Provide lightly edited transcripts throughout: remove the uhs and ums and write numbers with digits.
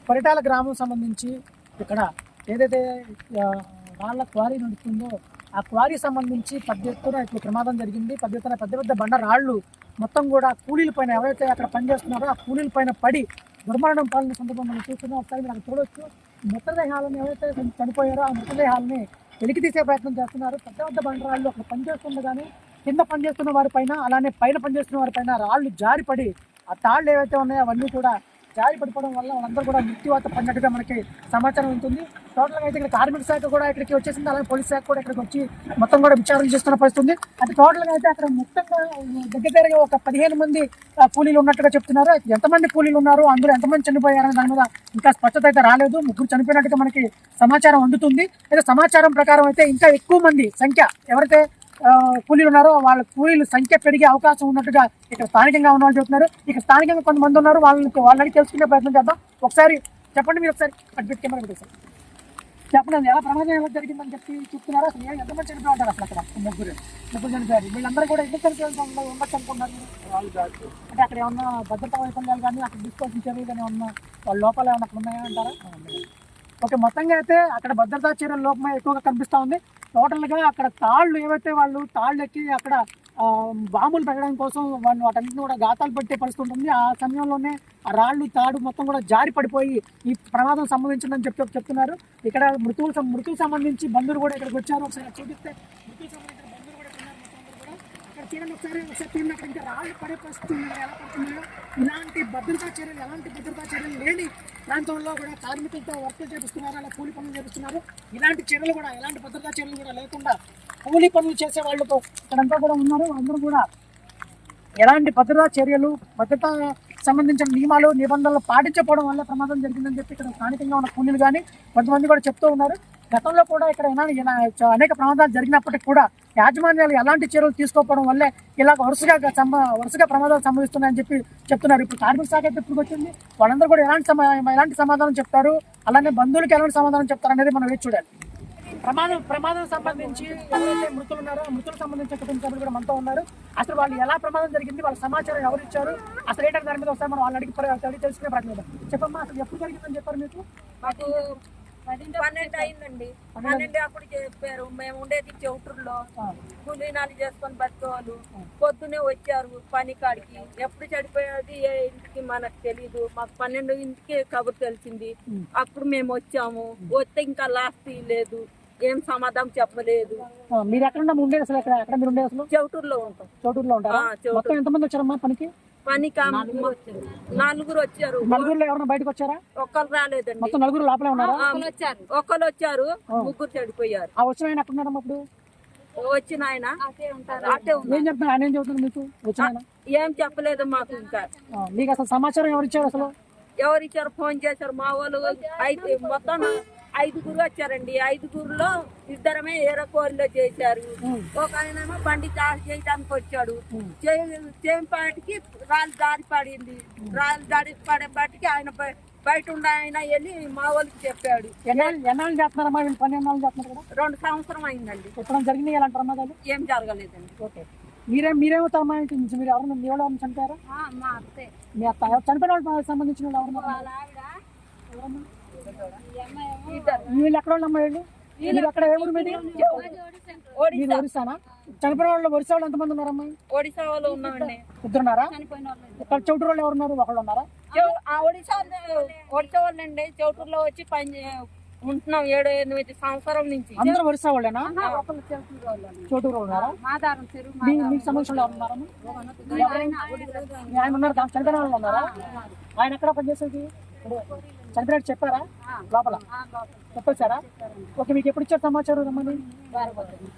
పరిటాల గ్రామం సంబంధించి ఇక్కడ ఏదైతే రాళ్ల క్వారీ నడుస్తుందో ఆ క్వారీ సంబంధించి పెద్ద ఎత్తున ఇప్పుడు ప్రమాదం జరిగింది. పెద్ద ఎత్తున పెద్ద పెద్ద బండ రాళ్ళు మొత్తం కూడా కూలీల పైన ఎవరైతే అక్కడ పనిచేస్తున్నారో ఆ కూలీల పైన పడి దుర్మరణం పాలన సందర్భం మనం చూస్తున్నాం. ఒకసారి మీరు అక్కడ చూడొచ్చు. మృతదేహాలను ఎవరైతే చనిపోయారో ఆ మృతదేహాలని వెలికి తీసే ప్రయత్నం చేస్తున్నారు. పెద్ద పెద్ద బండరాళ్ళు అక్కడ పనిచేస్తుండగానే కింద పనిచేస్తున్న వారిపైన అలానే పైన పనిచేస్తున్న వారిపైన రాళ్ళు జారిపడి ఆ తాళ్ళు ఏవైతే ఉన్నాయో అవన్నీ కూడా జారి పడిపోవడం వల్ల వాళ్ళందరూ కూడా మృత్యువాత పడినట్టుగా మనకి సమాచారం ఉంటుంది. టోటల్గా అయితే ఇక్కడ కార్మిక శాఖ కూడా ఇక్కడికి వచ్చేసింది. అలాగే పోలీస్ శాఖ కూడా ఇక్కడికి వచ్చి మొత్తం కూడా విచారణ చేస్తున్న పరిస్థితుంది. అంటే టోటల్గా అయితే అక్కడ మొత్తంగా దగ్గర ఒక 15 మంది కూలీలు ఉన్నట్టుగా చెప్తున్నారు. ఎంతమంది కూలీలు ఉన్నారు, అందులో ఎంతమంది చనిపోయారని దాని మీద ఇంకా స్పష్టత అయితే రాలేదు. ముగ్గురు చనిపోయినట్టుగా మనకి సమాచారం అందుతుంది. అయితే సమాచారం ప్రకారం అయితే ఇంకా ఎక్కువ మంది సంఖ్య ఎవరైతే కూలీలు ఉన్నారో వాళ్ళ కూలీల సంఖ్య పెరిగే అవకాశం ఉన్నట్టుగా ఇక్కడ స్థానికంగా ఉన్న వాళ్ళు చెప్తున్నారు. ఇక్కడ స్థానికంగా కొంతమంది ఉన్నారు, వాళ్ళని తెలుసుకునే ప్రయత్నం చేద్దాం. ఒకసారి చెప్పండి, మీరు ఒకసారి అడ్మిట్ కెమెరా పెట్టేసారు చెప్పండి, ఎలా ప్రమాదం ఎలా జరిగిందని చెప్తున్నారు. అసలు ఎంతమంది చనిపోయి ఉంటారు అసలు అక్కడ? ముగ్గురు చనిపోయారు. వీళ్ళందరూ కూడా ఎందుకు చనిపోయి ఉండొచ్చు అనుకుంటున్నారు? అంటే అక్కడ ఏమన్నా భద్రతా వైఫల్యాలు కానీ అక్కడ డిస్పోజింగ్ చర్యలు కానీ ఏమన్నా వాళ్ళ లోపాలు ఏమన్నా అక్కడ ఉన్నాయా అంటారా? ఓకే, మొత్తంగా అయితే అక్కడ భద్రతా చర్యల లోపమే ఎక్కువగా కనిపిస్తూ ఉంది. టోటల్గా అక్కడ తాళ్ళు ఏవైతే వాళ్ళు తాళ్ళు ఎక్కి అక్కడ బాంబులు పెట్టడం కోసం వాళ్ళు వాటన్నింటిని కూడా గాతాలు పెట్టే పరిస్థితి ఉంటుంది. ఆ సమయంలోనే ఆ రాళ్ళు తాడు మొత్తం కూడా జారి పడిపోయి ఈ ప్రమాదం సంభవించిందని చెప్తున్నారు. ఇక్కడ మృతువుకు సంబంధించి బంధువులు కూడా ఇక్కడికి వచ్చారు. ఒకసారి చూపిస్తే మృతువుకు సంబంధించిన బంధువులు కూడా ఉన్నారు. ఇక్కడ చూడండి, ఒకసారి చూడండి, అక్కడ ఇంకా రాళ్ళు పడే పరిస్థితి ఎలా పడుతున్నాయో. ఎలాంటి భద్రతా చర్యలు లేని ప్రాంతంలో కూడా కార్మికులతో వర్కులు చేపిస్తున్నారు, అలా కూలి పనులు చేపిస్తున్నారు. ఇలాంటి చర్యలు కూడా ఎలాంటి భద్రతా చర్యలు కూడా లేకుండా కూలి పనులు చేసే వాళ్ళతో ఇక్కడంతా కూడా ఉన్నారు. అందరూ కూడా ఎలాంటి భద్రతా సంబంధించిన నియమాలు నిబంధనలు పాటించకపోవడం వల్ల ప్రమాదం జరిగిందని చెప్పి ఇక్కడ స్థానికంగా ఉన్న కూలీలు కానీ కొంతమంది కూడా చెప్తూ ఉన్నారు. గతంలో కూడా ఇక్కడ అనేక ప్రమాదాలు జరిగినప్పటికీ కూడా యాజమాన్యాలు ఎలాంటి చర్యలు తీసుకోకపోవడం వల్లే ఇలా వరుసగా ప్రమాదాలు సంభవిస్తున్నాయని చెప్పి చెప్తున్నారు. ఇప్పుడు కార్మిక శాఖ అయితే ఇప్పుడు వచ్చింది. వాళ్ళందరూ కూడా ఎలాంటి సమాధానం చెప్తారు, అలానే బంధువులకి ఎలాంటి సమాధానం చెప్తారు అనేది మనం వేచి చూడాలి. ప్రమాదం సంబంధించి ఎవరైతే మృతులు ఉన్నారో ఆ మృతులకు సంబంధించిన కుటుంబ సభ్యులు కూడా మనతో ఉన్నారు. అసలు వాళ్ళు ఎలా ప్రమాదం జరిగింది, వాళ్ళ సమాచారం ఎవరు ఇచ్చారు, అసలు ఏంటంటే దాని మీద ఒకసారి మనం వాళ్ళని అడిగి తెలుసుకునే ప్రయత్నం. చెప్పమ్మా, అసలు ఎప్పుడు జరిగిందని చెప్పారు మీకు? మాకు 12 అయిందండి. 12 అప్పుడు చెప్పారు. మేము ఉండేది చౌటూరులో, కూలీనాలు చేసుకొని బతుకోవాలి. పొద్దునే వచ్చారు పని కాడికి. ఎప్పుడు చనిపోయేది ఏ ఇంటికి మనకు తెలీదు. మాకు 12 ఇంటికి కబురు తెలిసింది. అప్పుడు మేము వచ్చాము. వస్తే ఇంకా లాస్ట్ లేదు, ఏం సమాధానం చెప్పలేదు. మీరు ఎక్కడ ఉండేది అసలు? ఎక్కడ మీరు ఉండేది అసలు? చౌటూరులో ఉంటాం. చౌటూరులో ఉంటారా? మొత్తం ఎంతమంది వచ్చారమ్మా పనికి? 4 వచ్చారు. నలుగురులో ఎవరైనా బయటకు వచ్చారా? ఒక్కరు రాలేదండి. మొత్తం నలుగురు లోపలే ఉన్నారా? ఒక్కరు వచ్చారు, 3 చనిపోయారు. ఆ వచ్చిన ఆయన ఎక్కడ ఉన్నారమ్మా ఇప్పుడు? వచ్చిన ఆయన అటే ఏం చెప్తున్నారు? ఆయన ఏం చెబుతున్నారు మీకు? వచ్చిన ఆయన ఏం చెప్పలేదు మాకు. ఇంకా మీకు అసలు సమాచారం ఎవరు ఇచ్చారు? అసలు ఎవరు ఇచ్చారు? ఫోన్ చేశారు మా వాళ్ళు. మొత్తం 5గురు వచ్చారండి. 5గురులో 2 ఏరకోరిలో చేశారు. ఒక ఆయనేమో బండి చేయడానికి వచ్చాడు. చేపాటికి రాళ్ళు జారి పడింది. రాళ్ళు జారి పడేపాటికి ఆయన బయట ఉన్న ఆయన వెళ్ళి మా వాళ్ళకి చెప్పాడు. ఎన్నాళ్ళు చేస్తున్నారమ్మా వీళ్ళు పని? ఎన్నాళ్ళు చేస్తున్నారు కదా? 2 సంవత్సరం అయిందండి. ఎప్పుడు జరిగినాయి ఎలాంటి ప్రమాదాలు? ఏం జరగలేదండి. ఓకే, మీరేమవుతారమ్మా? మీరు ఎవరన్నా మీ వాళ్ళు ఎవరైనా చనిపోయారా? మా అత్తే. మీ అత్త చనిపోయిన వాళ్ళకి సంబంధించిన వాళ్ళు ఎవరన్నా? వీళ్ళు ఎక్కడ వాళ్ళు అమ్మా? వీళ్ళు అక్కడ ఏ ఊరు మీది? మీరు ఒరిస్సానా? చనిపోయిన వాళ్ళు ఒరిస్సా వాళ్ళు ఎంతమంది ఉన్నారమ్మా? ఒడిశా వాళ్ళు ఉన్నామండి. 2 ఉన్నారా? ఇక్కడ చౌటూరు వాళ్ళు ఎవరు ఉన్నారు? ఒకళ్ళు ఉన్నారా? ఒడిశా వాళ్ళండి. చౌటూరులో వచ్చి ఉంటున్నాం 7-8 సంవత్సరం నుంచి. అందరూ ఒరిస్సా వాళ్ళేనా? చౌటూరు ఉన్నారా? మీకు సంబంధించిన ఎవరు ఉన్నారా? ఆయన ఉన్నారు. చనిపోయిన వాళ్ళు ఉన్నారా? ఆయన ఎక్కడ పనిచేసేది? చనిపోయినట్టు చెప్పారా లోపల? చెప్పేశారా? ఓకే, మీకు ఎప్పుడు ఇచ్చారు సమాచారం? రమ్మని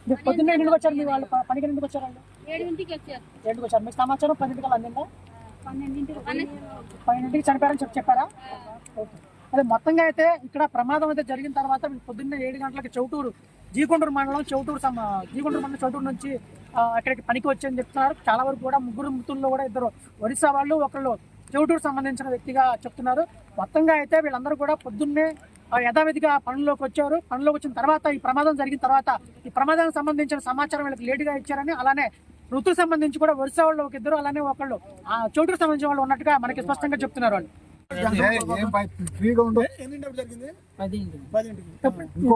మీరు పొద్దున్నే ఎందుకు వచ్చారు? మీ వాళ్ళు పనికి ఎందుకు వచ్చారు? 7ంటికి వచ్చారు. మీకు సమాచారం 10ంటికి అందిందా? 12ంటికి చనిపోయారని చెప్పారా? ఓకే, అదే మొత్తంగా అయితే ఇక్కడ ప్రమాదం అయితే జరిగిన తర్వాత పొద్దున్నే 7 గంటలకి జీకొండూరు మండలం చౌటూరు నుంచి అక్కడికి పనికి వచ్చని చెప్తున్నారు. చాలా వరకు కూడా 3 మృతుల్లో కూడా 2 ఒరిస్సా వాళ్ళు, ఒకళ్ళు చౌటూరు సంబంధించిన వ్యక్తిగా చెప్తున్నారు. మొత్తంగా అయితే వీళ్ళందరూ కూడా పొద్దున్నే యథావిధిగా పనుల్లోకి వచ్చారు. పనుల్లోకి వచ్చిన తర్వాత ఈ ప్రమాదం జరిగిన తర్వాత ఈ ప్రమాదానికి సంబంధించిన సమాచారం వీళ్ళకి లేటుగా ఇచ్చారని, అలానే ఋతుకు సంబంధించి కూడా ఒరిస్సా వాళ్ళు 1 అలానే ఒకళ్ళు చౌటూరు సంబంధించిన వాళ్ళు ఉన్నట్టుగా మనకి స్పష్టంగా చెప్తున్నారు వాళ్ళు. ఫ్రీగా ఉండు.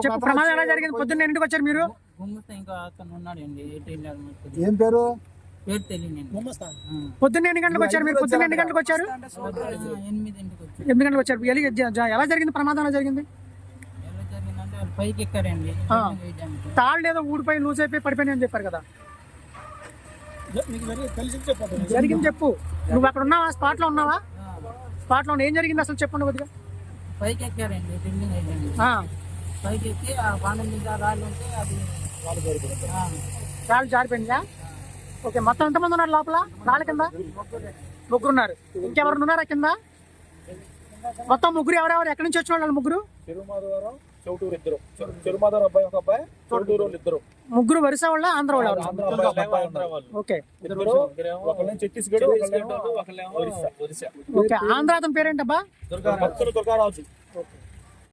చెప్పు, ప్రమాదం ఎలా జరిగింది? పొద్దున్న ఎన్నింటికి వచ్చారు మీరు? ఇంకా అతను ఉన్నాడండి ఏం పేరు? పేరు తెలియదు. పొద్దున్న ఎన్ని గంటలకు వచ్చారు మీరు? పొద్దున్న ఎన్ని గంటలకు వచ్చారు? 8 వచ్చి 8 గంటలకు వచ్చారు. ఎలా జరిగింది? ప్రమాదం ఎలా జరిగింది? ఎలా జరిగిందంటే వాళ్ళు పైకి ఎక్కారండి. తాళ్ళు ఏదో ఊడిపోయి లూజ్ అయిపోయి పడిపోయినాయి అని చెప్పారు కదా. జరిగింది చెప్పు. నువ్వు అక్కడ ఉన్నావా? స్పాట్ లో ఉన్నావా? స్పాట్ లో ఏం జరిగింది అసలు చెప్పండి కొద్దిగా. పైకి ఎక్కారండి. బిల్డింగ్ అయ్యండి. పైకి ఎక్కి ఆ బాణం మీద రాళ్ళు ఉంటే అది రాళ్ళు జారిపోయిందా? ఓకే, మొత్తం ఎంతమంది ఉన్నారు లోపల రాళ్ళ కింద? ముగ్గురు ఉన్నారు. ఇంకెవరు ఉన్నారా కింద? మొత్తం ముగ్గురు. ఎవరెవరు ఎక్కడి నుంచి వచ్చిన వాళ్ళు? ముగ్గురు చెరుమాధవరం, చౌటూరు ఇద్దరు. చెరుమాధవరం అబ్బాయి ఒక అబ్బాయి, చౌటూరు వాళ్ళు ఇద్దరు. ముగ్గురు వరుస వాళ్ళ? ఆంధ్ర వాళ్ళు? ఓకే ఒకళ్ళేమో ఛత్తీస్గఢ్, ఒకళ్ళేమో ఒరిస్సా. ఓకే. ఆంధ్ర అతని పేరేంటబ్బా? దుర్గారాజు.